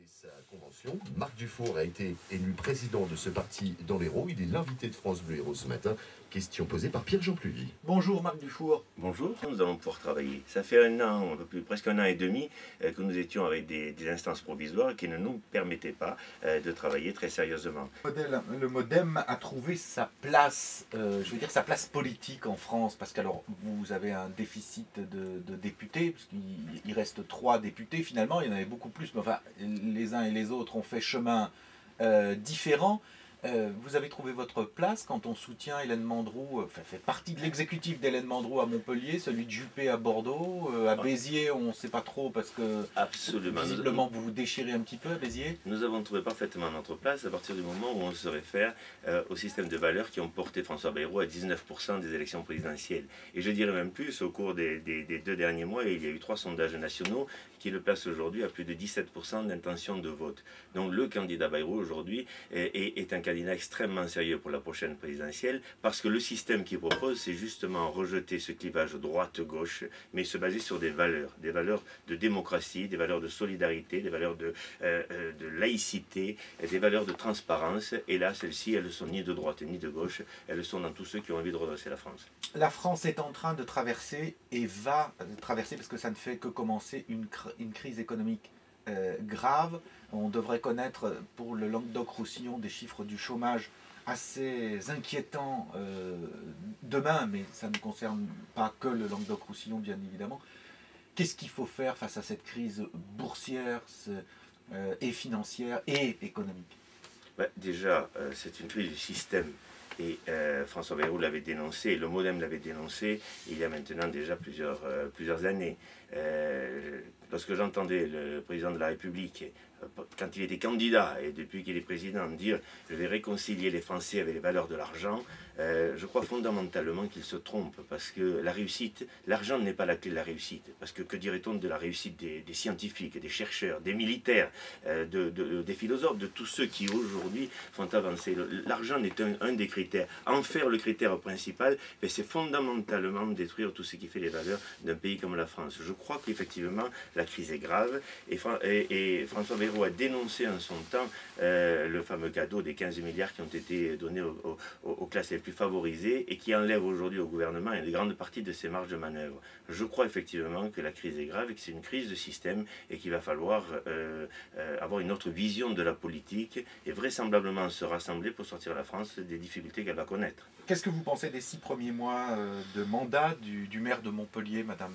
sa convention. Marc Dufour a été élu président de ce parti dans l'Hérault. Il est l'invité de France Bleu Hérault ce matin. Question posée par Pierre-Jean Pluvy. Bonjour Marc Dufour. Bonjour, nous allons pouvoir travailler. Ça fait un an, un peu plus, presque un an et demi que nous étions avec des instances provisoires qui ne nous permettaient pas de travailler très sérieusement. Le MoDem a trouvé sa place, sa place politique en France, parce que vous avez un déficit de députés, parce qu'il reste 3 députés finalement, il y en avait beaucoup plus, mais enfin les uns et les autres ont fait chemin différent. Vous avez trouvé votre place quand on soutient Hélène Mandroux, fait partie de l'exécutif d'Hélène Mandroux à Montpellier, celui de Juppé à Bordeaux, à Béziers on ne sait pas trop parce que absolument, visiblement vous vous déchirez un petit peu à Béziers. Nous avons trouvé parfaitement notre place à partir du moment où on se réfère au système de valeurs qui ont porté François Bayrou à 19% des élections présidentielles. Et je dirais même plus, au cours des 2 derniers mois, il y a eu 3 sondages nationaux qui le placent aujourd'hui à plus de 17% d'intention de vote. Donc le candidat Bayrou aujourd'hui est un candidat extrêmement sérieux pour la prochaine présidentielle parce que le système qu'il propose, c'est justement rejeter ce clivage droite-gauche, mais se baser sur des valeurs de démocratie, des valeurs de solidarité, des valeurs de laïcité, des valeurs de transparence. Et là, celles-ci, elles ne sont ni de droite ni de gauche, elles sont dans tous ceux qui ont envie de redresser la France. La France est en train de traverser et va traverser, parce que ça ne fait que commencer, une crise économique grave. On devrait connaître pour le Languedoc-Roussillon des chiffres du chômage assez inquiétants demain, mais ça ne concerne pas que le Languedoc-Roussillon bien évidemment. Qu'est-ce qu'il faut faire face à cette crise boursière et financière et économique? Déjà, c'est une crise du système. Et François Bayrou l'avait dénoncé, le MoDem l'avait dénoncé il y a maintenant déjà plusieurs années. Lorsque j'entendais le président de la République, quand il était candidat et depuis qu'il est président, dire « je vais réconcilier les Français avec les valeurs de l'argent », je crois fondamentalement qu'il se trompe parce que la réussite, l'argent n'est pas la clé de la réussite. Parce que dirait-on de la réussite des scientifiques, des chercheurs, des militaires, des philosophes, de tous ceux qui aujourd'hui font avancer. L'argent n'est un des critères. En faire le critère principal, c'est fondamentalement détruire tout ce qui fait les valeurs d'un pays comme la France. Je crois qu'effectivement la crise est grave et François Bayrou a dénoncé en son temps le fameux cadeau des 15 milliards qui ont été donnés aux classes les plus favorisées et qui enlève aujourd'hui au gouvernement une grande partie de ses marges de manœuvre. Je crois effectivement que la crise est grave et que c'est une crise de système et qu'il va falloir avoir une autre vision de la politique et vraisemblablement se rassembler pour sortir la France des difficultés qu'elle va connaître. Qu'est-ce que vous pensez des 6 premiers mois de mandat du maire de Montpellier, Madame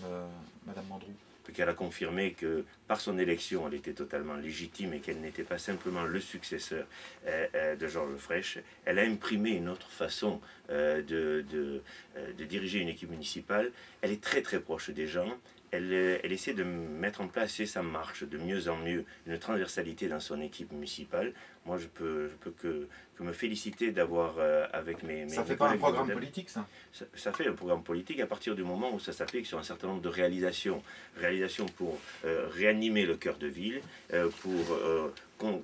Mandroux? Qu'elle a confirmé que par son élection, elle était totalement légitime et qu'elle n'était pas simplement le successeur de Georges Frêche. Elle a imprimé une autre façon de diriger une équipe municipale. Elle est très très proche des gens. Elle essaie de mettre en place, et ça marche de mieux en mieux, une transversalité dans son équipe municipale. Moi, je peux que me féliciter d'avoir avec mes Ça fait pas un programme politique, ça? Ça fait un programme politique à partir du moment où ça s'applique sur un certain nombre de réalisations. Réalisations pour réanimer le cœur de ville, pour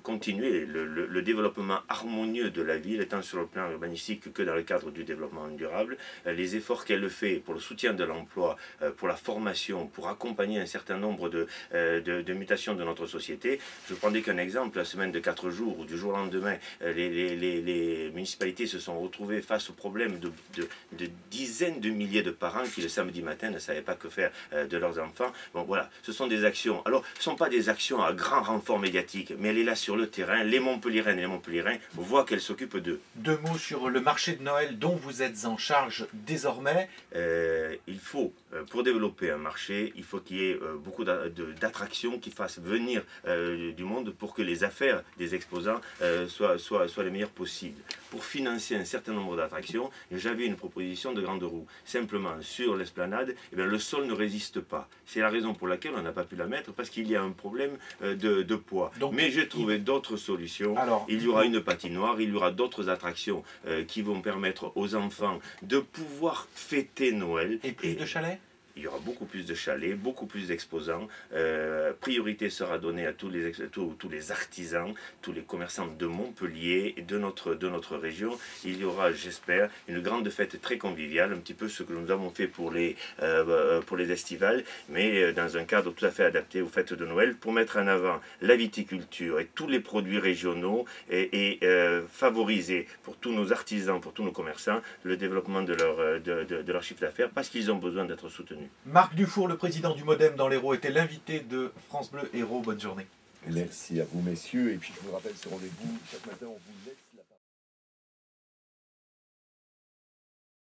continuer le développement harmonieux de la ville, tant sur le plan urbanistique que dans le cadre du développement durable. Les efforts qu'elle fait pour le soutien de l'emploi, pour la formation, pour accompagner un certain nombre de mutations de notre société. Je prendrai qu'un exemple, la semaine de 4 jours, où du jour au lendemain, les municipalités se sont retrouvées face au problème de dizaines de milliers de parents qui le samedi matin ne savaient pas que faire de leurs enfants. Bon voilà, ce sont des actions. Alors, ce ne sont pas des actions à grand renfort médiatique, mais elle est là sur le terrain. Les Montpelliéraines et les Montpelliérains voient qu'elle s'occupe d'eux. 2 mots sur le marché de Noël dont vous êtes en charge désormais. Il faut, pour développer un marché, il faut qu'il y ait beaucoup d'attractions qui fassent venir du monde pour que les affaires des exposants soient les meilleures possibles. Pour financer un certain nombre d'attractions, j'avais une proposition de grande roue. Simplement, sur l'esplanade, le sol ne résiste pas. C'est la raison pour laquelle on n'a pas pu la mettre, parce qu'il y a un problème de poids. Donc, mais j'ai trouvé d'autres solutions. Alors, il y aura une patinoire, il y aura d'autres attractions qui vont permettre aux enfants de pouvoir fêter Noël. Et plus de chalets ? il y aura beaucoup plus de chalets, beaucoup plus d'exposants. Priorité sera donnée à tous les artisans, tous les commerçants de Montpellier et de notre région. Il y aura, j'espère, une grande fête très conviviale, un petit peu ce que nous avons fait pour les estivales, mais dans un cadre tout à fait adapté aux fêtes de Noël, pour mettre en avant la viticulture et tous les produits régionaux et favoriser pour tous nos artisans, pour tous nos commerçants, le développement de leur chiffre d'affaires, parce qu'ils ont besoin d'être soutenus. Marc Dufour, le président du MODEM dans l'Hérault, était l'invité de France Bleu Hérault. Bonne journée. Merci à vous, messieurs. Et puis, je vous rappelle ce rendez-vous chaque matin, on vous laisse.